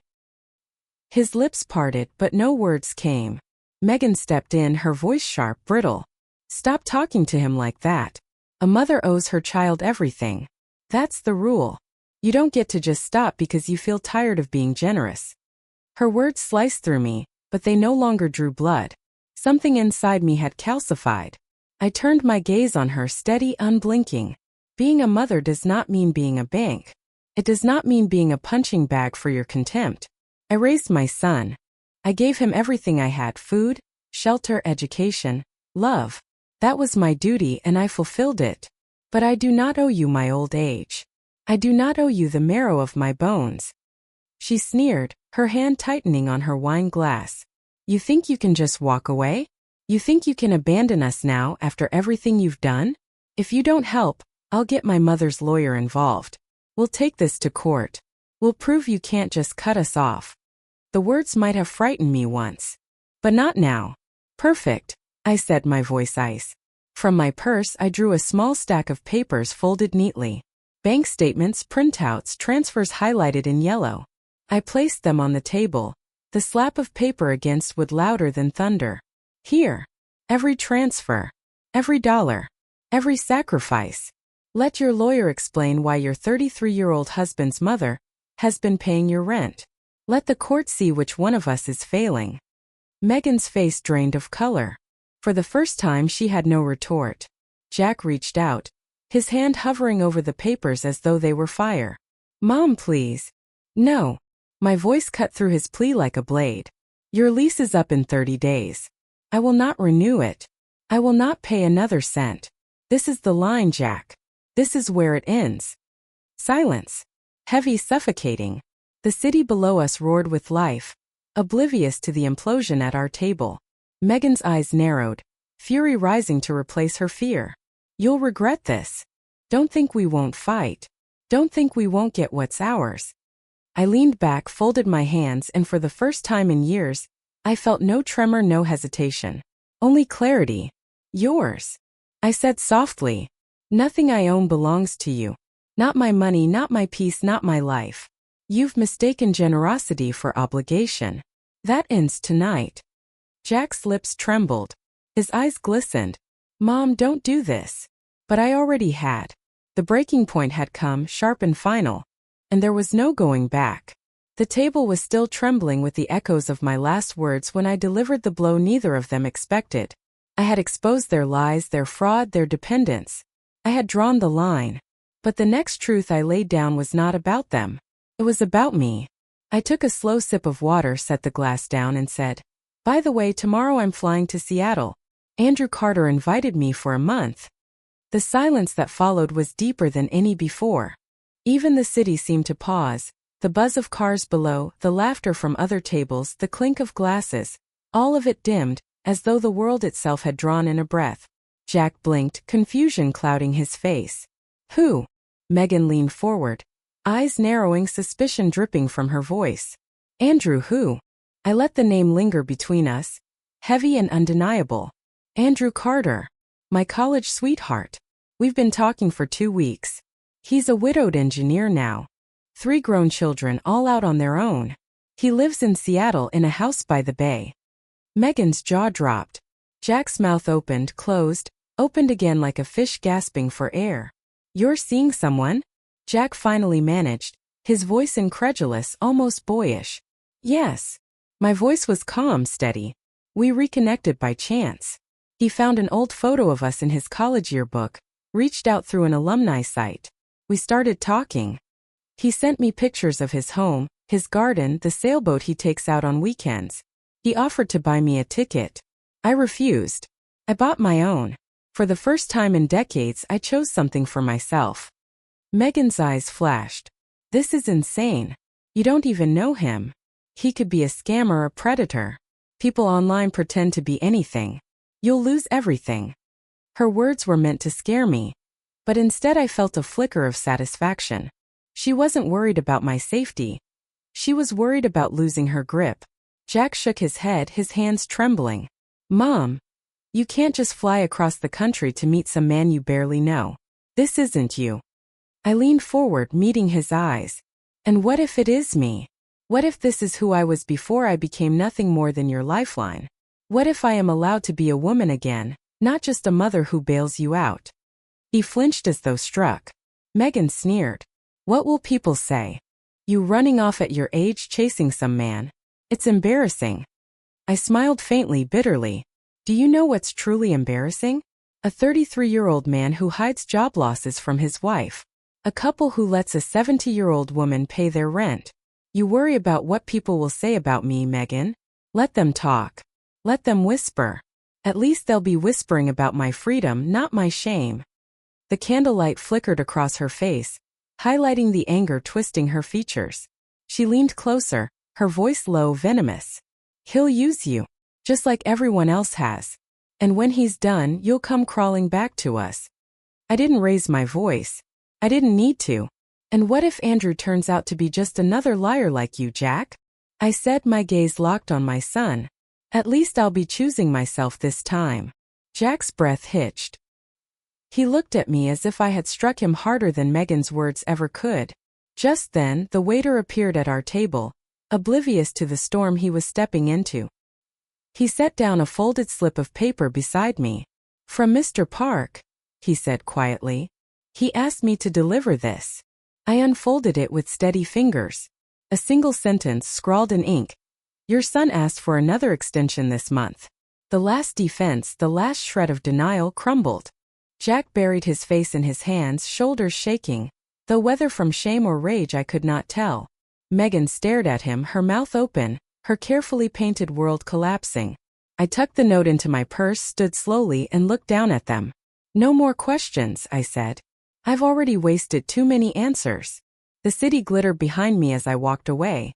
His lips parted, but no words came. Megan stepped in, her voice sharp, brittle. "Stop talking to him like that. A mother owes her child everything. That's the rule. You don't get to just stop because you feel tired of being generous." Her words sliced through me, but they no longer drew blood. Something inside me had calcified. I turned my gaze on her, steady, unblinking. Being a mother does not mean being a bank. It does not mean being a punching bag for your contempt. I raised my son. I gave him everything I had: food, shelter, education, love. That was my duty and I fulfilled it. But I do not owe you my old age. I do not owe you the marrow of my bones. She sneered, her hand tightening on her wine glass. "You think you can just walk away? You think you can abandon us now after everything you've done? If you don't help, I'll get my mother's lawyer involved. We'll take this to court. We'll prove you can't just cut us off." The words might have frightened me once. But not now. "Perfect," I said, my voice ice. From my purse I drew a small stack of papers folded neatly. Bank statements, printouts, transfers highlighted in yellow. I placed them on the table, the slap of paper against wood louder than thunder. "Here. Every transfer. Every dollar. Every sacrifice. Let your lawyer explain why your 33-year-old husband's mother has been paying your rent. Let the court see which one of us is failing. Megan's face drained of color. For the first time she had no retort. Jack reached out, his hand hovering over the papers as though they were fire. Mom, please. No. My voice cut through his plea like a blade. Your lease is up in 30 days. I will not renew it. I will not pay another cent. This is the line, Jack. This is where it ends. Silence. Heavy, suffocating. The city below us roared with life, oblivious to the implosion at our table. Megan's eyes narrowed, fury rising to replace her fear. You'll regret this. Don't think we won't fight. Don't think we won't get what's ours. I leaned back, folded my hands, and for the first time in years, I felt no tremor, no hesitation. Only clarity. Yours. I said softly. Nothing I own belongs to you. Not my money, not my peace, not my life. You've mistaken generosity for obligation. That ends tonight. Jack's lips trembled. His eyes glistened. Mom, don't do this. But I already had. The breaking point had come, sharp and final. And there was no going back. The table was still trembling with the echoes of my last words when I delivered the blow neither of them expected. I had exposed their lies, their fraud, their dependence. I had drawn the line. But the next truth I laid down was not about them. It was about me. I took a slow sip of water, set the glass down, and said, by the way, tomorrow I'm flying to Seattle. Andrew Carter invited me for a month. The silence that followed was deeper than any before. Even the city seemed to pause. The buzz of cars below, the laughter from other tables, the clink of glasses, all of it dimmed, as though the world itself had drawn in a breath. Jack blinked, confusion clouding his face. Who? Megan leaned forward, eyes narrowing, suspicion dripping from her voice. Andrew who? I let the name linger between us, heavy and undeniable. Andrew Carter. My college sweetheart. We've been talking for 2 weeks. He's a widowed engineer now. 3 grown children, all out on their own. He lives in Seattle in a house by the bay. Megan's jaw dropped. Jack's mouth opened, closed, opened again like a fish gasping for air. You're seeing someone? Jack finally managed, his voice incredulous, almost boyish. Yes. My voice was calm, steady. We reconnected by chance. He found an old photo of us in his college yearbook, reached out through an alumni site. We started talking. He sent me pictures of his home, his garden, the sailboat he takes out on weekends. He offered to buy me a ticket. I refused. I bought my own. For the first time in decades, I chose something for myself. Megan's eyes flashed. This is insane. You don't even know him. He could be a scammer, a predator. People online pretend to be anything. You'll lose everything. Her words were meant to scare me. But instead I felt a flicker of satisfaction. She wasn't worried about my safety. She was worried about losing her grip. Jack shook his head, his hands trembling. Mom, you can't just fly across the country to meet some man you barely know. This isn't you. I leaned forward, meeting his eyes. And what if it is me? What if this is who I was before I became nothing more than your lifeline? What if I am allowed to be a woman again, not just a mother who bails you out? He flinched as though struck. Megan sneered. What will people say? You running off at your age chasing some man. It's embarrassing. I smiled faintly, bitterly. Do you know what's truly embarrassing? A 33-year-old man who hides job losses from his wife. A couple who lets a 70-year-old woman pay their rent. You worry about what people will say about me, Megan. Let them talk. Let them whisper. At least they'll be whispering about my freedom, not my shame. The candlelight flickered across her face, highlighting the anger twisting her features. She leaned closer, her voice low, venomous. He'll use you, just like everyone else has. And when he's done, you'll come crawling back to us. I didn't raise my voice. I didn't need to. And what if Andrew turns out to be just another liar like you, Jack? I said, my gaze locked on my son. At least I'll be choosing myself this time. Jack's breath hitched. He looked at me as if I had struck him harder than Megan's words ever could. Just then, the waiter appeared at our table, oblivious to the storm he was stepping into. He set down a folded slip of paper beside me. "From Mr. Park," he said quietly. "He asked me to deliver this." I unfolded it with steady fingers. A single sentence scrawled in ink. "Your son asked for another extension this month." The last defense, the last shred of denial crumbled. Jack buried his face in his hands, shoulders shaking, though whether from shame or rage I could not tell. Megan stared at him, her mouth open, her carefully painted world collapsing. I tucked the note into my purse, stood slowly, and looked down at them. "No more questions," I said. "I've already wasted too many answers." The city glittered behind me as I walked away.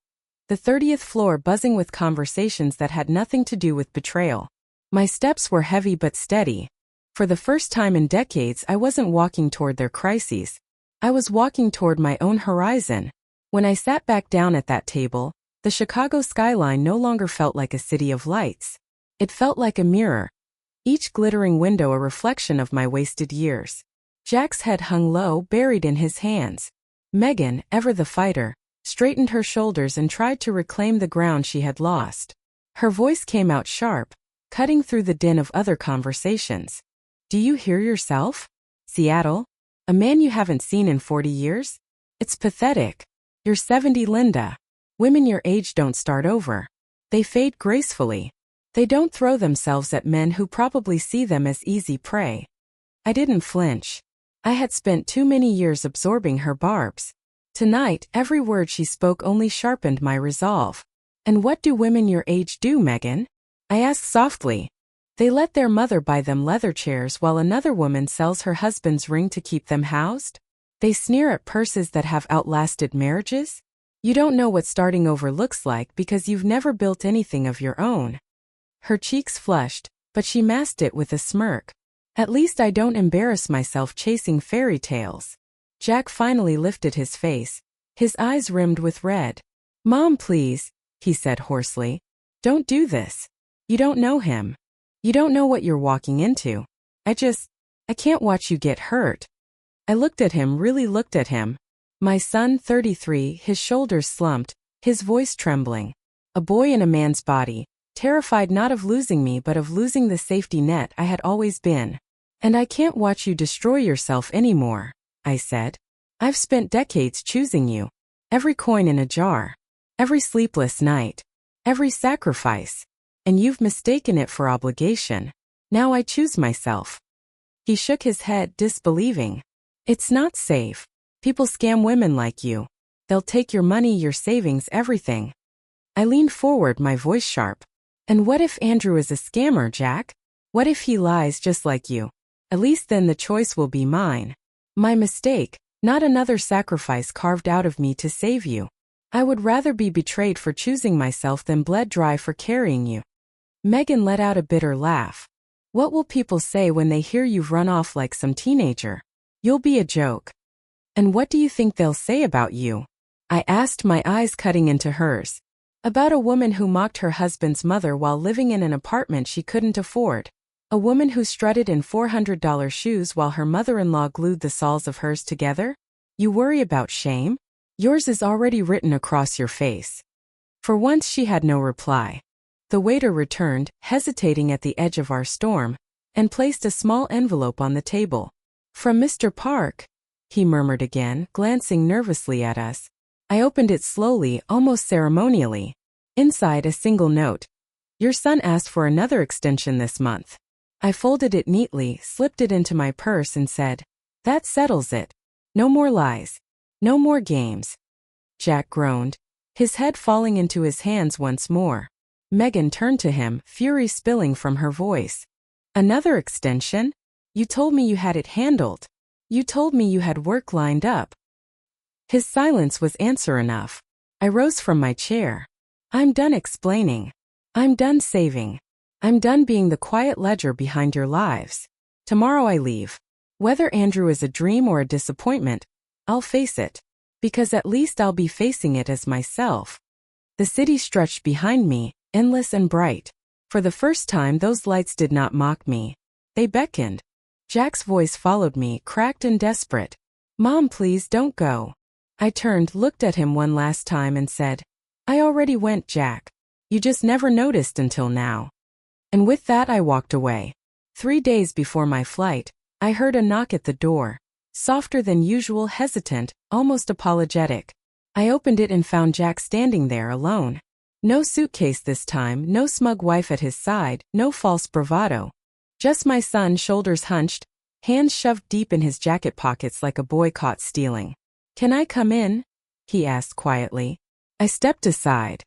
The 30th floor buzzing with conversations that had nothing to do with betrayal. My steps were heavy but steady. For the first time in decades, I wasn't walking toward their crises. I was walking toward my own horizon. When I sat back down at that table, the Chicago skyline no longer felt like a city of lights. It felt like a mirror, each glittering window a reflection of my wasted years. Jack's head hung low, buried in his hands. Megan, ever the fighter, straightened her shoulders and tried to reclaim the ground she had lost. Her voice came out sharp, cutting through the din of other conversations. "Do you hear yourself? Seattle? A man you haven't seen in 40 years? It's pathetic. You're 70, Linda. Women your age don't start over. They fade gracefully. They don't throw themselves at men who probably see them as easy prey." I didn't flinch. I had spent too many years absorbing her barbs. Tonight, every word she spoke only sharpened my resolve. "And what do women your age do, Megan?" I asked softly. "They let their mother buy them leather chairs while another woman sells her husband's ring to keep them housed? They sneer at purses that have outlasted marriages? You don't know what starting over looks like because you've never built anything of your own." Her cheeks flushed, but she masked it with a smirk. "At least I don't embarrass myself chasing fairy tales." Jack finally lifted his face, his eyes rimmed with red. "Mom, please," he said hoarsely. "Don't do this. You don't know him. You don't know what you're walking into. I can't watch you get hurt." I looked at him, really looked at him. My son, 33, his shoulders slumped, his voice trembling. A boy in a man's body, terrified not of losing me but of losing the safety net I had always been. "And I can't watch you destroy yourself anymore," I said. "I've spent decades choosing you. Every coin in a jar. Every sleepless night. Every sacrifice. And you've mistaken it for obligation. Now I choose myself." He shook his head, disbelieving. "It's not safe. People scam women like you. They'll take your money, your savings, everything." I leaned forward, my voice sharp. "And what if Andrew is a scammer, Jack? What if he lies just like you? At least then the choice will be mine. My mistake, not another sacrifice carved out of me to save you. I would rather be betrayed for choosing myself than bled dry for carrying you." Megan let out a bitter laugh. "What will people say when they hear you've run off like some teenager? You'll be a joke." "And what do you think they'll say about you?" I asked, my eyes cutting into hers. "About a woman who mocked her husband's mother while living in an apartment she couldn't afford. A woman who strutted in $400 shoes while her mother-in-law glued the soles of hers together? You worry about shame? Yours is already written across your face." For once she had no reply. The waiter returned, hesitating at the edge of our storm, and placed a small envelope on the table. "From Mr. Park," he murmured again, glancing nervously at us. I opened it slowly, almost ceremonially. Inside, a single note. "Your son asked for another extension this month." I folded it neatly, slipped it into my purse and said, "That settles it. No more lies. No more games." Jack groaned, his head falling into his hands once more. Megan turned to him, fury spilling from her voice. "Another extension? You told me you had it handled. You told me you had work lined up." His silence was answer enough. I rose from my chair. "I'm done explaining. I'm done saving. I'm done being the quiet ledger behind your lives. Tomorrow I leave. Whether Andrew is a dream or a disappointment, I'll face it. Because at least I'll be facing it as myself." The city stretched behind me, endless and bright. For the first time, those lights did not mock me. They beckoned. Jack's voice followed me, cracked and desperate. "Mom, please don't go." I turned, looked at him one last time and said, "I already went, Jack. You just never noticed until now." And with that I walked away. 3 days before my flight, I heard a knock at the door. Softer than usual, hesitant, almost apologetic. I opened it and found Jack standing there alone. No suitcase this time, no smug wife at his side, no false bravado. Just my son, shoulders hunched, hands shoved deep in his jacket pockets like a boy caught stealing. "Can I come in?" he asked quietly. I stepped aside.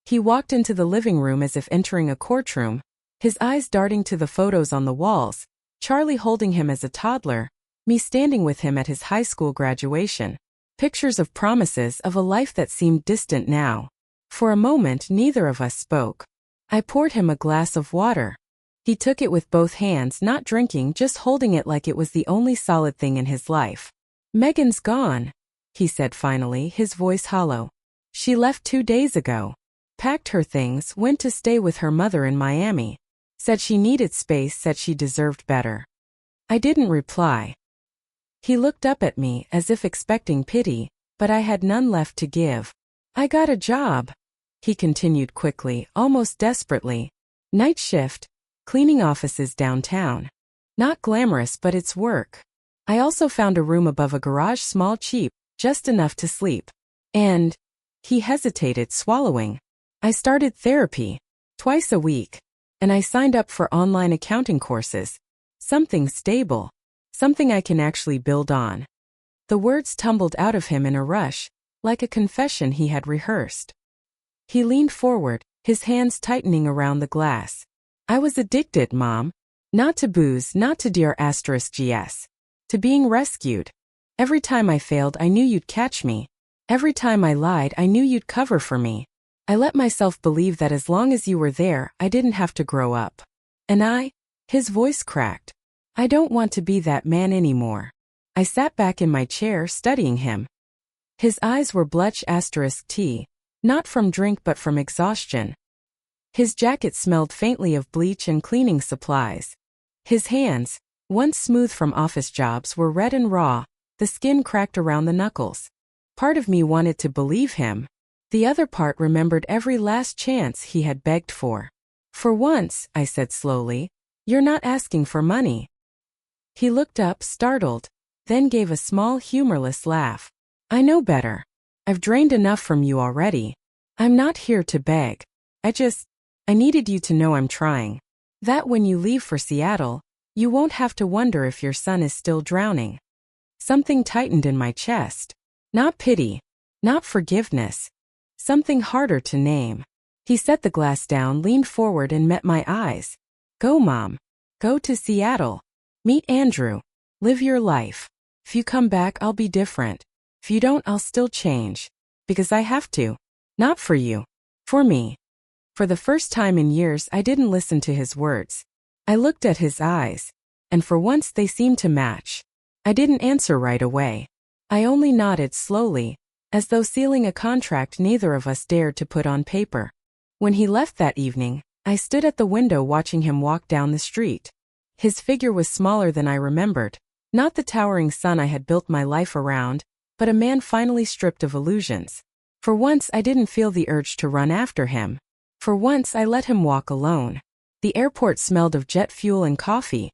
He walked into the living room as if entering a courtroom, his eyes darting to the photos on the walls, Charlie holding him as a toddler, me standing with him at his high school graduation. Pictures of promises of a life that seemed distant now. For a moment neither of us spoke. I poured him a glass of water. He took it with both hands, not drinking, just holding it like it was the only solid thing in his life. "Megan's gone," he said finally, his voice hollow. "She left 2 days ago. Packed her things, went to stay with her mother in Miami. Said she needed space, said she deserved better." I didn't reply. He looked up at me as if expecting pity, but I had none left to give. "I got a job," he continued quickly, almost desperately. "Night shift, cleaning offices downtown. Not glamorous, but it's work. I also found a room above a garage, small, cheap, just enough to sleep. And," he hesitated, swallowing, "I started therapy, twice a week. And I signed up for online accounting courses. Something stable. Something I can actually build on." The words tumbled out of him in a rush, like a confession he had rehearsed. He leaned forward, his hands tightening around the glass. "I was addicted, Mom. Not to booze, not to Dr*GS. To being rescued. Every time I failed, I knew you'd catch me. Every time I lied, I knew you'd cover for me. I let myself believe that as long as you were there, I didn't have to grow up. And his voice cracked. I don't want to be that man anymore." I sat back in my chair, studying him. His eyes were *T, not from drink but from exhaustion. His jacket smelled faintly of bleach and cleaning supplies. His hands, once smooth from office jobs, were red and raw, the skin cracked around the knuckles. Part of me wanted to believe him. The other part remembered every last chance he had begged for. "For once," I said slowly, "you're not asking for money." He looked up, startled, then gave a small, humorless laugh. "I know better. I've drained enough from you already. I'm not here to beg. I needed you to know I'm trying. That when you leave for Seattle, you won't have to wonder if your son is still drowning." Something tightened in my chest. Not pity. Not forgiveness. Something harder to name. He set the glass down, leaned forward and met my eyes. "Go, Mom. Go to Seattle. Meet Andrew. Live your life. If you come back, I'll be different. If you don't, I'll still change. Because I have to. Not for you. For me." For the first time in years, I didn't listen to his words. I looked at his eyes. And for once they seemed to match. I didn't answer right away. I only nodded slowly, as though sealing a contract neither of us dared to put on paper. When he left that evening, I stood at the window watching him walk down the street. His figure was smaller than I remembered, not the towering sun I had built my life around, but a man finally stripped of illusions. For once I didn't feel the urge to run after him. For once I let him walk alone. The airport smelled of jet fuel and coffee,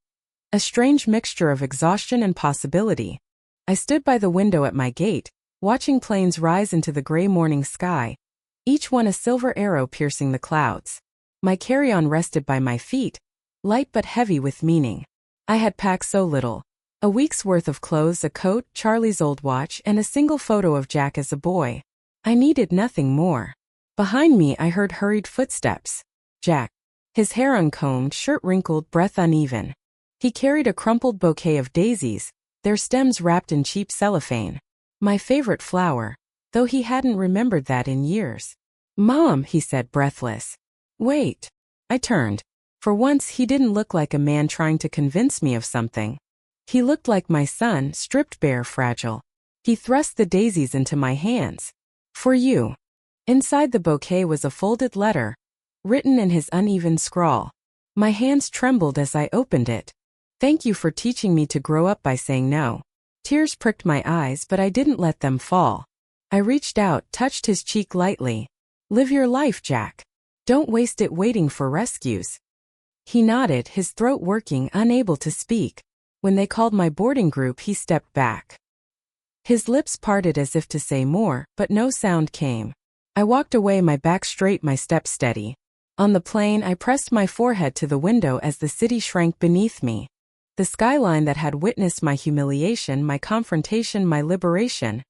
a strange mixture of exhaustion and possibility. I stood by the window at my gate, watching planes rise into the gray morning sky, each one a silver arrow piercing the clouds. My carry-on rested by my feet, light but heavy with meaning. I had packed so little. A week's worth of clothes, a coat, Charlie's old watch, and a single photo of Jack as a boy. I needed nothing more. Behind me I heard hurried footsteps. Jack. His hair uncombed, shirt wrinkled, breath uneven. He carried a crumpled bouquet of daisies, their stems wrapped in cheap cellophane. My favorite flower, though he hadn't remembered that in years. "Mom," he said, breathless. "Wait." I turned. For once he didn't look like a man trying to convince me of something. He looked like my son, stripped bare, fragile. He thrust the daisies into my hands. "For you." Inside the bouquet was a folded letter, written in his uneven scrawl. My hands trembled as I opened it. "Thank you for teaching me to grow up by saying no." Tears pricked my eyes, but I didn't let them fall. I reached out, touched his cheek lightly. "Live your life, Jack. Don't waste it waiting for rescues." He nodded, his throat working, unable to speak. When they called my boarding group, he stepped back. His lips parted as if to say more, but no sound came. I walked away, my back straight, my step steady. On the plane, I pressed my forehead to the window as the city shrank beneath me. The skyline that had witnessed my humiliation, my confrontation, my liberation.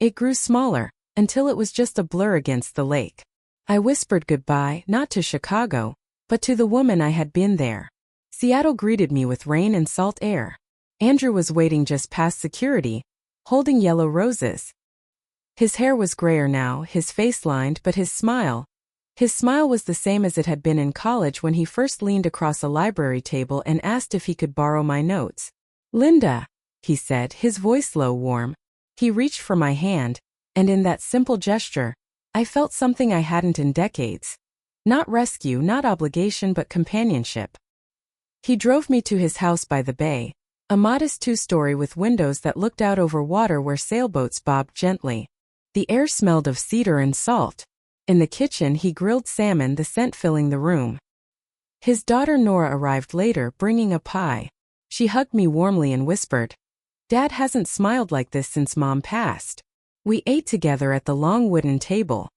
It grew smaller, until it was just a blur against the lake. I whispered goodbye, not to Chicago, but to the woman I had been there. Seattle greeted me with rain and salt air. Andrew was waiting just past security, holding yellow roses. His hair was grayer now, his face lined, but his smile was the same as it had been in college when he first leaned across a library table and asked if he could borrow my notes. "Linda," he said, his voice low, warm. He reached for my hand, and in that simple gesture, I felt something I hadn't in decades. Not rescue, not obligation, but companionship. He drove me to his house by the bay, a modest 2-story with windows that looked out over water where sailboats bobbed gently. The air smelled of cedar and salt. In the kitchen he grilled salmon, the scent filling the room. His daughter Nora arrived later, bringing a pie. She hugged me warmly and whispered, "Dad hasn't smiled like this since Mom passed." We ate together at the long wooden table.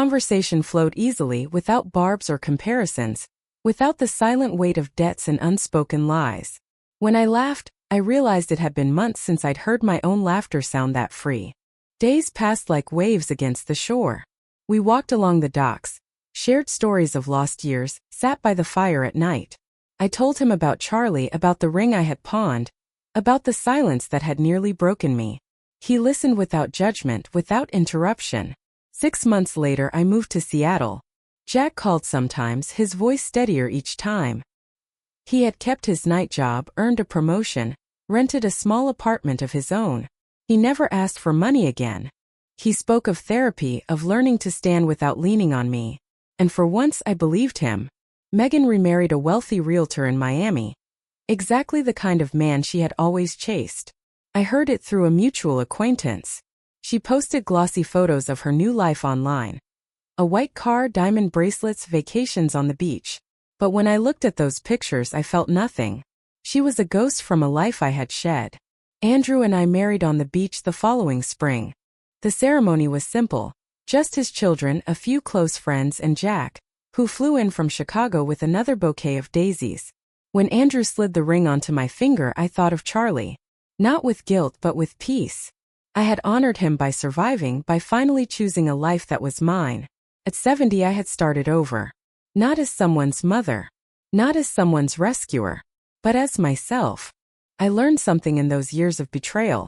Conversation flowed easily, without barbs or comparisons, without the silent weight of debts and unspoken lies. When I laughed, I realized it had been months since I'd heard my own laughter sound that free. Days passed like waves against the shore. We walked along the docks, shared stories of lost years, sat by the fire at night. I told him about Charlie, about the ring I had pawned, about the silence that had nearly broken me. He listened without judgment, without interruption. 6 months later I moved to Seattle. Jack called sometimes, his voice steadier each time. He had kept his night job, earned a promotion, rented a small apartment of his own. He never asked for money again. He spoke of therapy, of learning to stand without leaning on me. And for once I believed him. Megan remarried a wealthy realtor in Miami. Exactly the kind of man she had always chased. I heard it through a mutual acquaintance. She posted glossy photos of her new life online. A white car, diamond bracelets, vacations on the beach. But when I looked at those pictures, I felt nothing. She was a ghost from a life I had shed. Andrew and I married on the beach the following spring. The ceremony was simple. Just his children, a few close friends, and Jack, who flew in from Chicago with another bouquet of daisies. When Andrew slid the ring onto my finger, I thought of Charlie. Not with guilt, but with peace. I had honored him by surviving, by finally choosing a life that was mine. At 70 I had started over. Not as someone's mother. Not as someone's rescuer. But as myself. I learned something in those years of betrayal.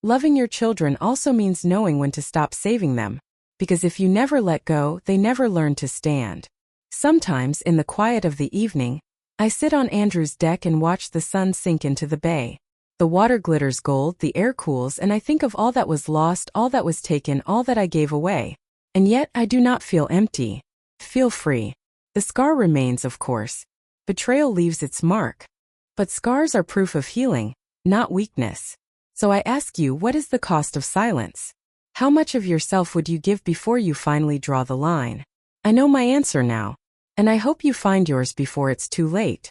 Loving your children also means knowing when to stop saving them. Because if you never let go, they never learn to stand. Sometimes, in the quiet of the evening, I sit on Andrew's deck and watch the sun sink into the bay. The water glitters gold, the air cools, and I think of all that was lost, all that was taken, all that I gave away. And yet I do not feel empty. Feel free. The scar remains, of course. Betrayal leaves its mark. But scars are proof of healing, not weakness. So I ask you, what is the cost of silence? How much of yourself would you give before you finally draw the line? I know my answer now. And I hope you find yours before it's too late.